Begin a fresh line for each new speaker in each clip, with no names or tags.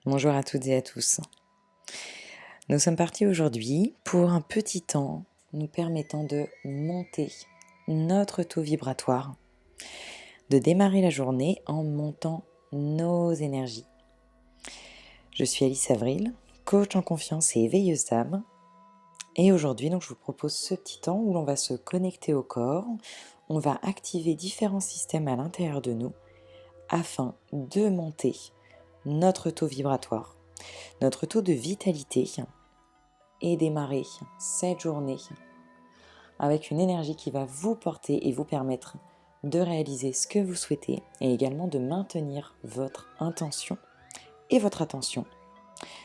Bonjour à toutes et à tous. Nous sommes partis aujourd'hui pour un petit temps nous permettant de monter notre taux vibratoire, de démarrer la journée en montant nos énergies. Je suis Alice Avril, coach en confiance et éveilleuse d'âme. Et aujourd'hui, je vous propose ce petit temps où l'on va se connecter au corps, on va activer différents systèmes à l'intérieur de nous afin de monter notre taux vibratoire, notre taux de vitalité et démarrer cette journée avec une énergie qui va vous porter et vous permettre de réaliser ce que vous souhaitez et également de maintenir votre intention et votre attention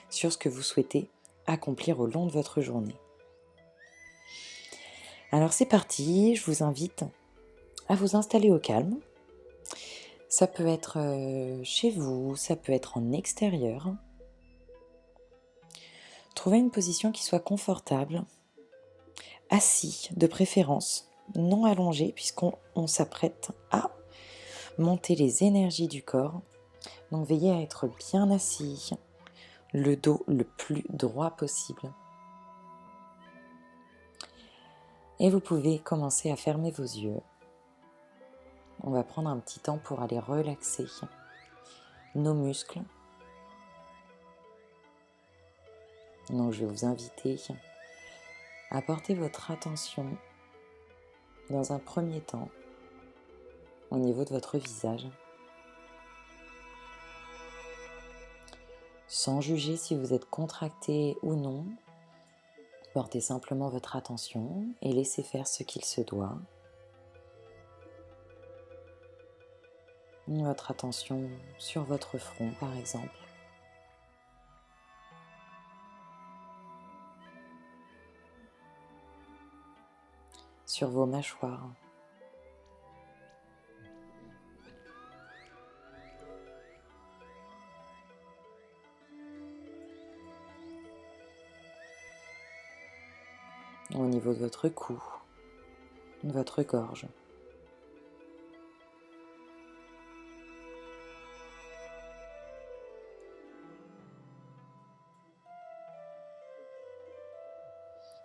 sur ce que vous souhaitez accomplir au long de votre journée. Alors c'est parti, je vous invite à vous installer au calme. Ça peut être chez vous, ça peut être en extérieur. Trouvez une position qui soit confortable, assis de préférence, non allongé puisqu'on s'apprête à monter les énergies du corps. Donc veillez à être bien assis, le dos le plus droit possible. Et vous pouvez commencer à fermer vos yeux. On va prendre un petit temps pour aller relaxer nos muscles. Donc je vais vous inviter à porter votre attention dans un premier temps au niveau de votre visage, sans juger si vous êtes contracté ou non. Portez simplement votre attention et laissez faire ce qu'il se doit. Votre attention sur votre front par exemple. Sur vos mâchoires. Au niveau de votre cou, de votre gorge.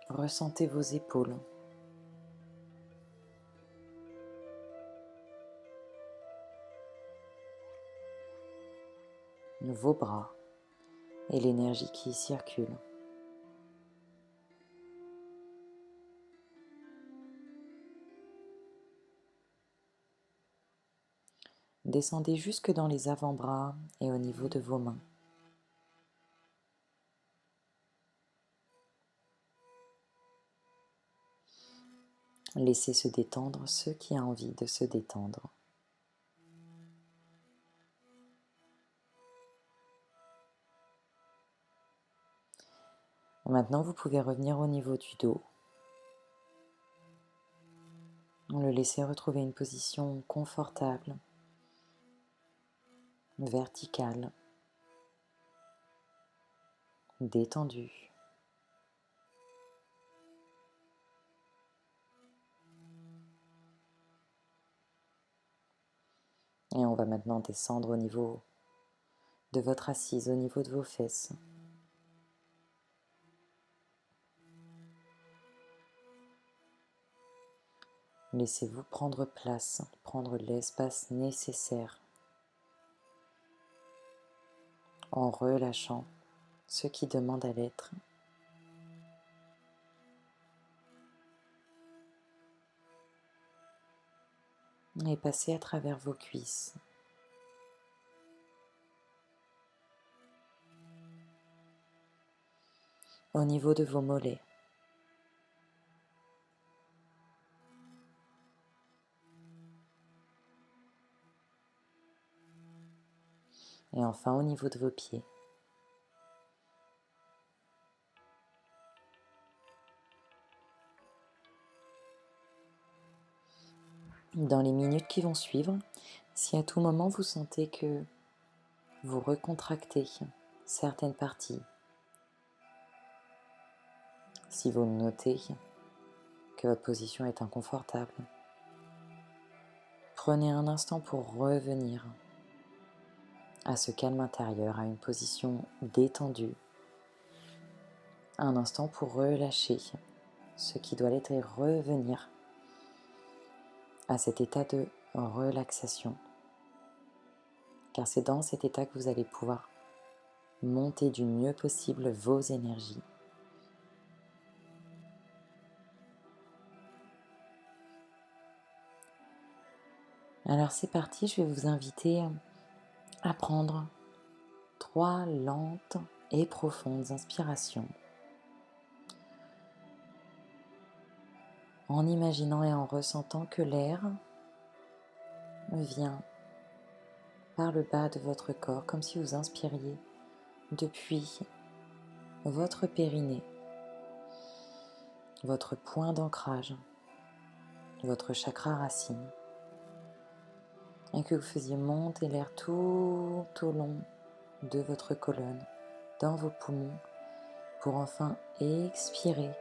Ressentez vos épaules. Vos bras et l'énergie qui y circule. Descendez jusque dans les avant-bras et au niveau de vos mains. Laissez se détendre ce qui a envie de se détendre. Maintenant, vous pouvez revenir au niveau du dos. Le laisser retrouver une position confortable, verticale, détendue. Et on va maintenant descendre au niveau de votre assise, au niveau de vos fesses. Laissez-vous prendre place, prendre l'espace nécessaire en relâchant ce qui demande à l'être. Et passez à travers vos cuisses. Au niveau de vos mollets. Et enfin au niveau de vos pieds. Dans les minutes qui vont suivre, si à tout moment vous sentez que vous recontractez certaines parties, si vous notez que votre position est inconfortable, prenez un instant pour revenir à ce calme intérieur, à une position détendue. Un instant pour relâcher ce qui doit l'être et revenir à cet état de relaxation. Car c'est dans cet état que vous allez pouvoir monter du mieux possible vos énergies. Alors c'est parti, je vais vous inviter à prendre 3 lentes et profondes inspirations en imaginant et en ressentant que l'air vient par le bas de votre corps comme si vous inspiriez depuis votre périnée, votre point d'ancrage, votre chakra racine, et que vous faisiez monter l'air tout au long de votre colonne, dans vos poumons, pour enfin expirer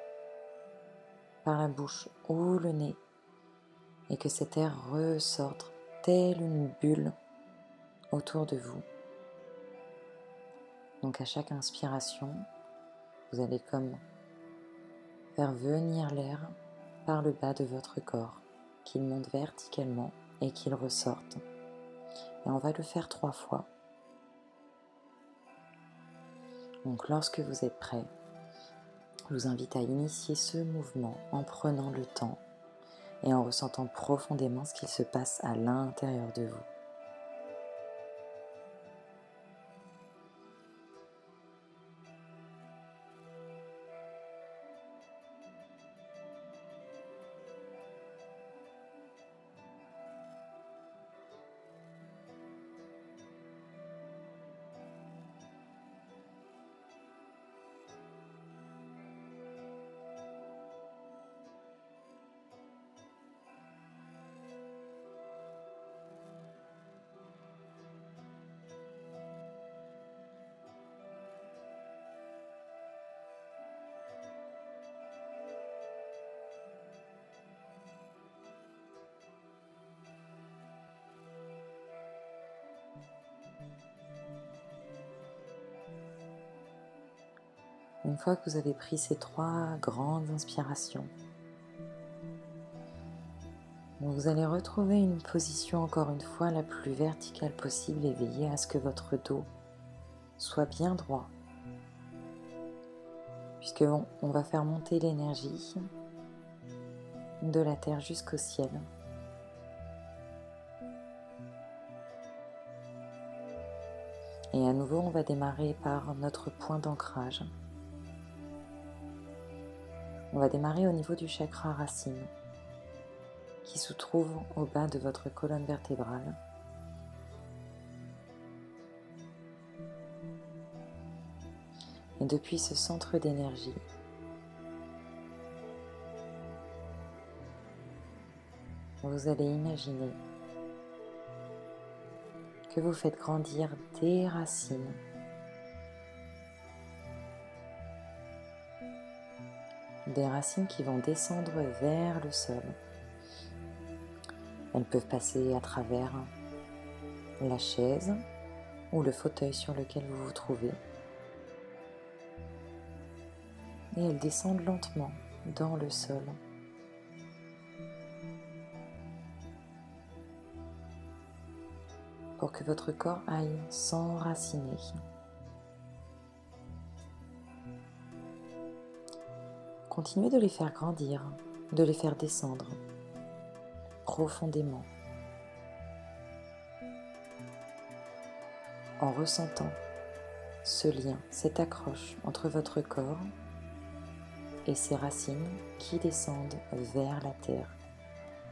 par la bouche ou le nez, et que cet air ressorte telle une bulle autour de vous. Donc à chaque inspiration, vous allez comme faire venir l'air par le bas de votre corps, qu'il monte verticalement et qu'il ressorte. Et on va le faire 3 fois. Donc lorsque vous êtes prêt, je vous invite à initier ce mouvement en prenant le temps et en ressentant profondément ce qu'il se passe à l'intérieur de vous. Une fois que vous avez pris ces 3 grandes inspirations, vous allez retrouver une position encore une fois la plus verticale possible et veiller à ce que votre dos soit bien droit, puisque on va faire monter l'énergie de la terre jusqu'au ciel. Et à nouveau, on va démarrer par notre point d'ancrage. On va démarrer au niveau du chakra racine, qui se trouve au bas de votre colonne vertébrale. Et depuis ce centre d'énergie, vous allez imaginer que vous faites grandir des racines qui vont descendre vers le sol. Elles peuvent passer à travers la chaise ou le fauteuil sur lequel vous vous trouvez. Et elles descendent lentement dans le sol. Pour que votre corps aille s'enraciner. Continuez de les faire grandir, de les faire descendre profondément, en ressentant ce lien, cette accroche entre votre corps et ces racines qui descendent vers la terre,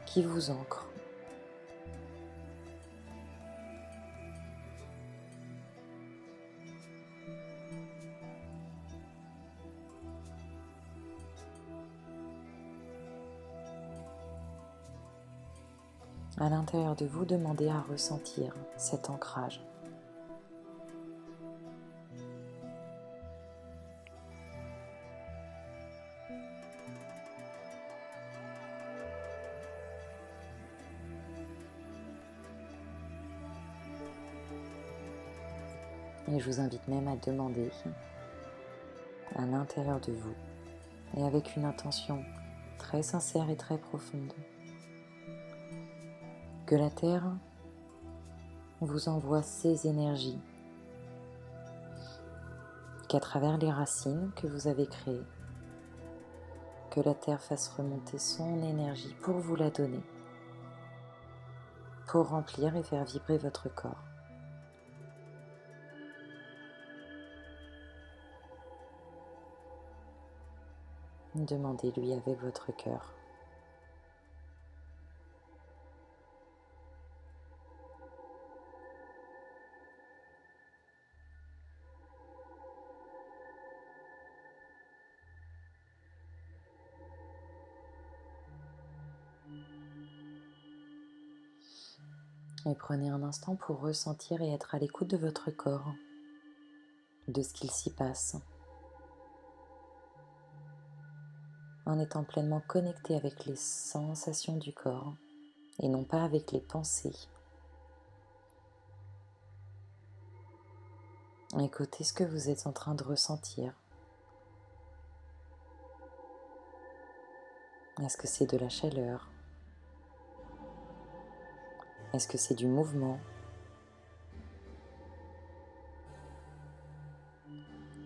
qui vous ancrent. À l'intérieur de vous, demandez à ressentir cet ancrage. Et je vous invite même à demander à l'intérieur de vous, et avec une intention très sincère et très profonde, que la Terre vous envoie ses énergies, qu'à travers les racines que vous avez créées, que la Terre fasse remonter son énergie pour vous la donner, pour remplir et faire vibrer votre corps. Demandez-lui avec votre cœur. Et prenez un instant pour ressentir et être à l'écoute de votre corps, de ce qu'il s'y passe, en étant pleinement connecté avec les sensations du corps et non pas avec les pensées. Écoutez ce que vous êtes en train de ressentir. Est-ce que c'est de la chaleur? Est-ce que c'est du mouvement?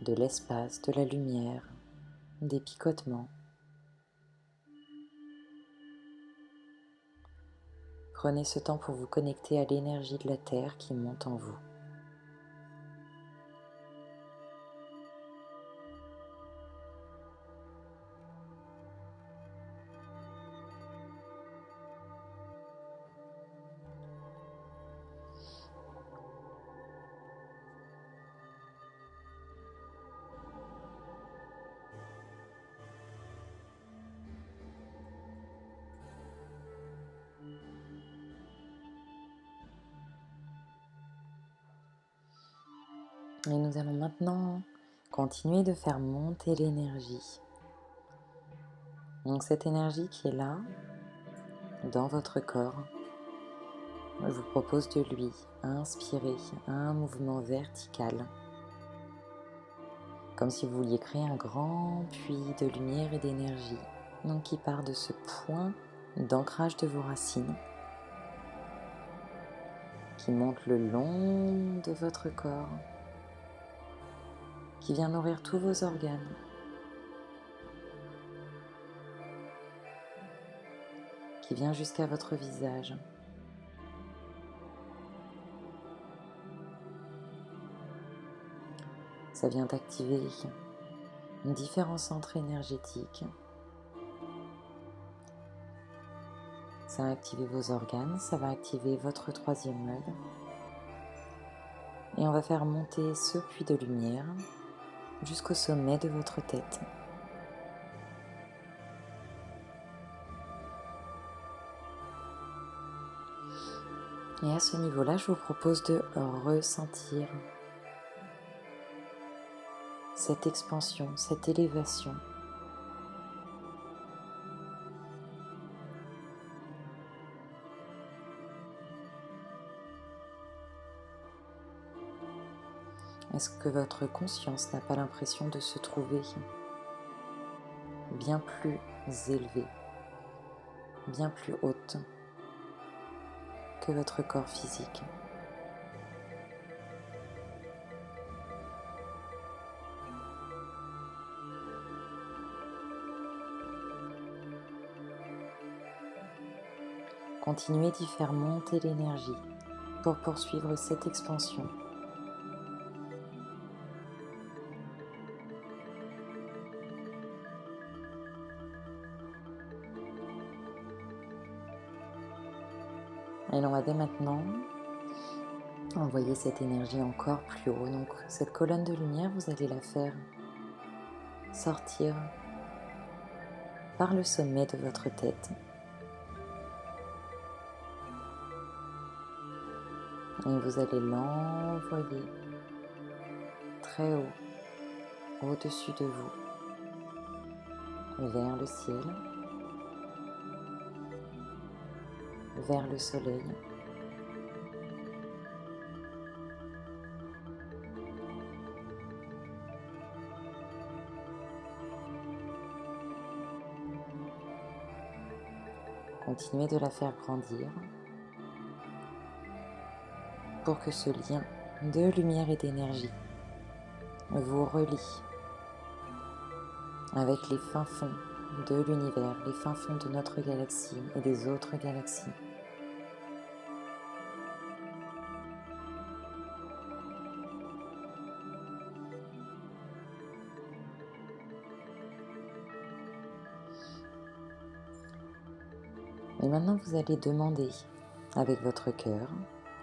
De l'espace, de la lumière, des picotements? Prenez ce temps pour vous connecter à l'énergie de la Terre qui monte en vous. Et nous allons maintenant continuer de faire monter l'énergie. Donc cette énergie qui est là, dans votre corps, je vous propose de lui inspirer un mouvement vertical, comme si vous vouliez créer un grand puits de lumière et d'énergie, donc qui part de ce point d'ancrage de vos racines, qui monte le long de votre corps, qui vient nourrir tous vos organes, qui vient jusqu'à votre visage. Ça vient activer différents centres énergétiques. Ça va activer vos organes, ça va activer votre troisième œil. Et on va faire monter ce puits de lumière jusqu'au sommet de votre tête. Et à ce niveau-là, je vous propose de ressentir cette expansion, cette élévation. Est-ce que votre conscience n'a pas l'impression de se trouver bien plus élevée, bien plus haute que votre corps physique? Continuez d'y faire monter l'énergie pour poursuivre cette expansion. Et l'on va dès maintenant envoyer cette énergie encore plus haut. Donc cette colonne de lumière, vous allez la faire sortir par le sommet de votre tête. Et vous allez l'envoyer très haut, au-dessus de vous, vers le ciel, vers le soleil. Continuez de la faire grandir pour que ce lien de lumière et d'énergie vous relie avec les fins fonds de l'univers, les fins fonds de notre galaxie et des autres galaxies. Et maintenant, vous allez demander avec votre cœur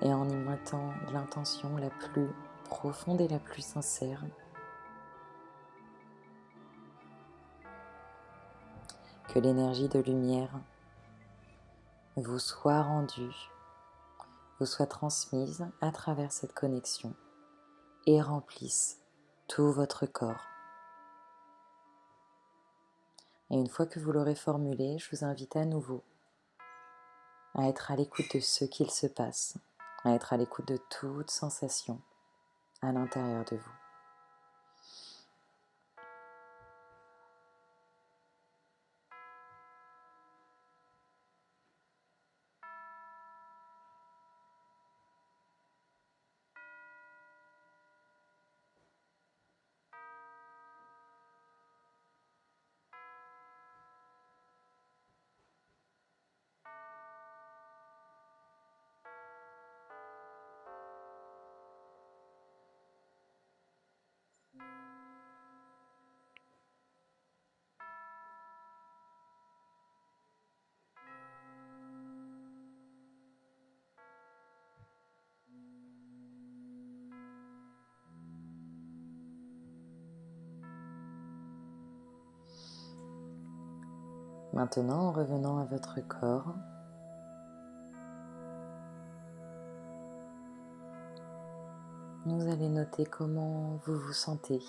et en y mettant l'intention la plus profonde et la plus sincère que l'énergie de lumière vous soit rendue, vous soit transmise à travers cette connexion et remplisse tout votre corps. Et une fois que vous l'aurez formulé, je vous invite à nouveau à être à l'écoute de ce qu'il se passe, à être à l'écoute de toute sensation à l'intérieur de vous. Maintenant, en revenant à votre corps, vous allez noter comment vous vous sentez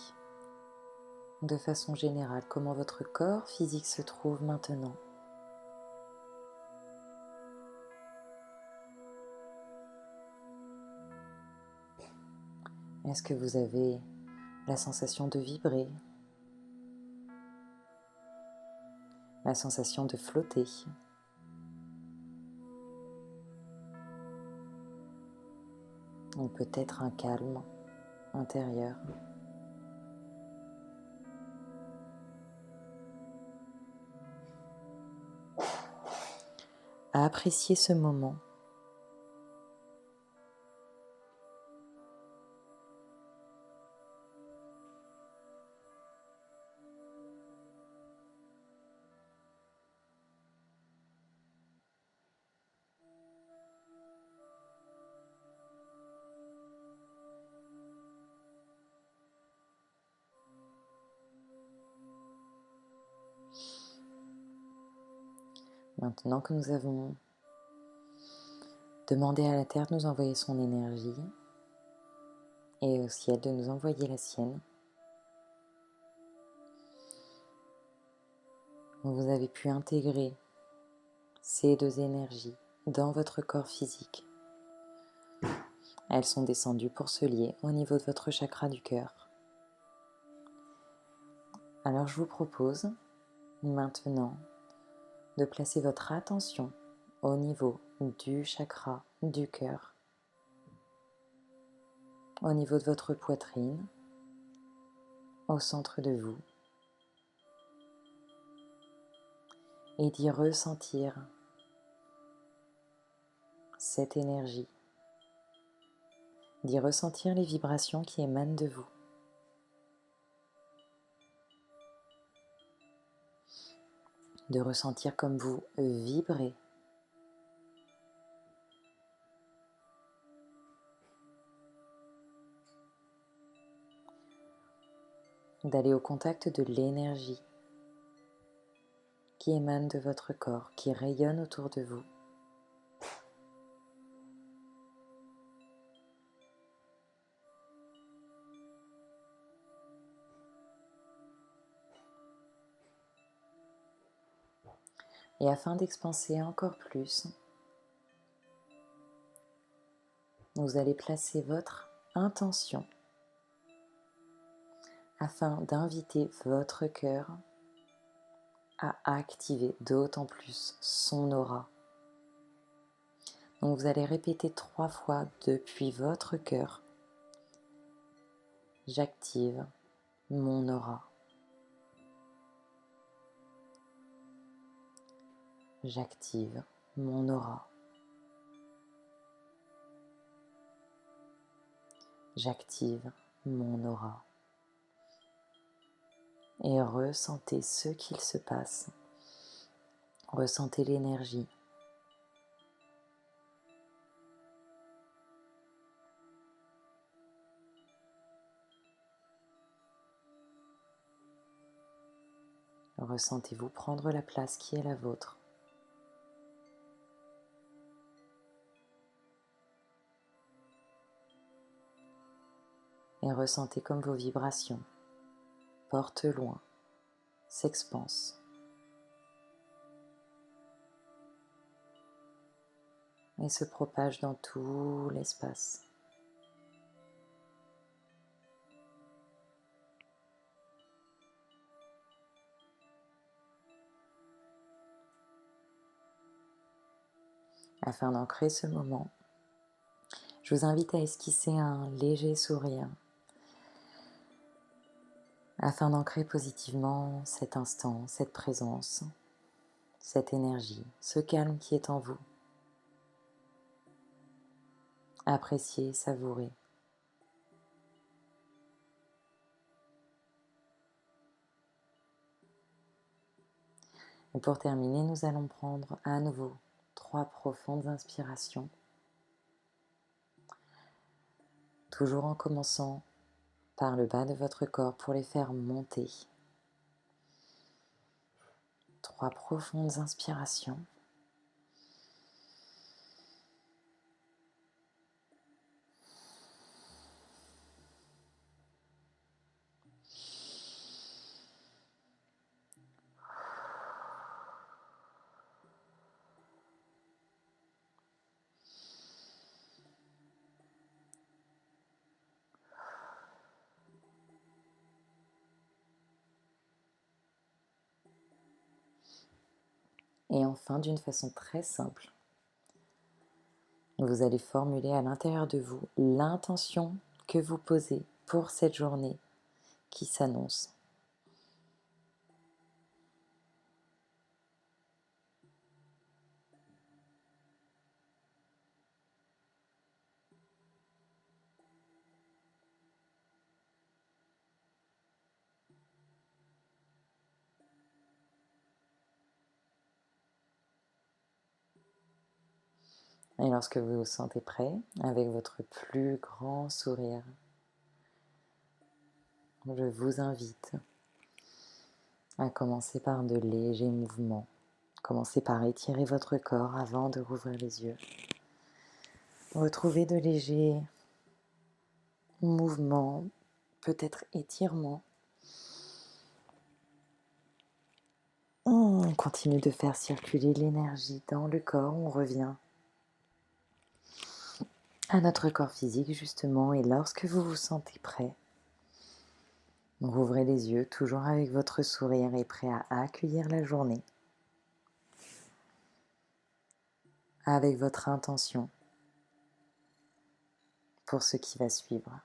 de façon générale, comment votre corps physique se trouve maintenant. Est-ce que vous avez la sensation de vibrer, la sensation de flotter, ou peut-être un calme intérieur? À apprécier ce moment. Maintenant que nous avons demandé à la Terre de nous envoyer son énergie et au ciel de nous envoyer la sienne, vous avez pu intégrer ces deux énergies dans votre corps physique. Elles sont descendues pour se lier au niveau de votre chakra du cœur. Alors je vous propose maintenant de placer votre attention au niveau du chakra du cœur, au niveau de votre poitrine, au centre de vous, et d'y ressentir cette énergie, d'y ressentir les vibrations qui émanent de vous. De ressentir comme vous vibrez. D'aller au contact de l'énergie qui émane de votre corps, qui rayonne autour de vous. Et afin d'expanser encore plus, vous allez placer votre intention afin d'inviter votre cœur à activer d'autant plus son aura, Donc vous allez répéter 3 fois depuis votre cœur. J'active mon aura. J'active mon aura. J'active mon aura. Et ressentez ce qu'il se passe. Ressentez l'énergie. Ressentez-vous prendre la place qui est la vôtre. Et ressentez comme vos vibrations portent loin, s'expansent. Et se propagent dans tout l'espace. Afin d'ancrer ce moment, je vous invite à esquisser un léger sourire afin d'ancrer positivement cet instant, cette présence, cette énergie, ce calme qui est en vous. Appréciez, savourez. Et pour terminer, nous allons prendre à nouveau 3 profondes inspirations. Toujours en commençant par le bas de votre corps pour les faire monter. 3 profondes inspirations. Et enfin, d'une façon très simple, vous allez formuler à l'intérieur de vous l'intention que vous posez pour cette journée qui s'annonce. Et lorsque vous vous sentez prêt, avec votre plus grand sourire, je vous invite à commencer par de légers mouvements. Commencez par étirer votre corps avant de rouvrir les yeux. Retrouvez de légers mouvements, peut-être étirements. On continue de faire circuler l'énergie dans le corps, on revient à notre corps physique justement, et lorsque vous vous sentez prêt, rouvrez les yeux, toujours avec votre sourire et prêt à accueillir la journée avec votre intention pour ce qui va suivre.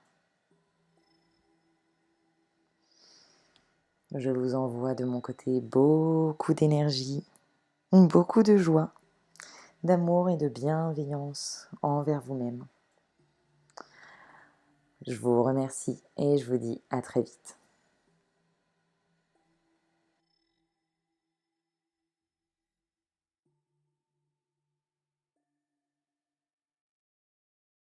Je vous envoie de mon côté beaucoup d'énergie, beaucoup de joie, d'amour et de bienveillance envers vous-même. Je vous remercie et je vous dis à très vite.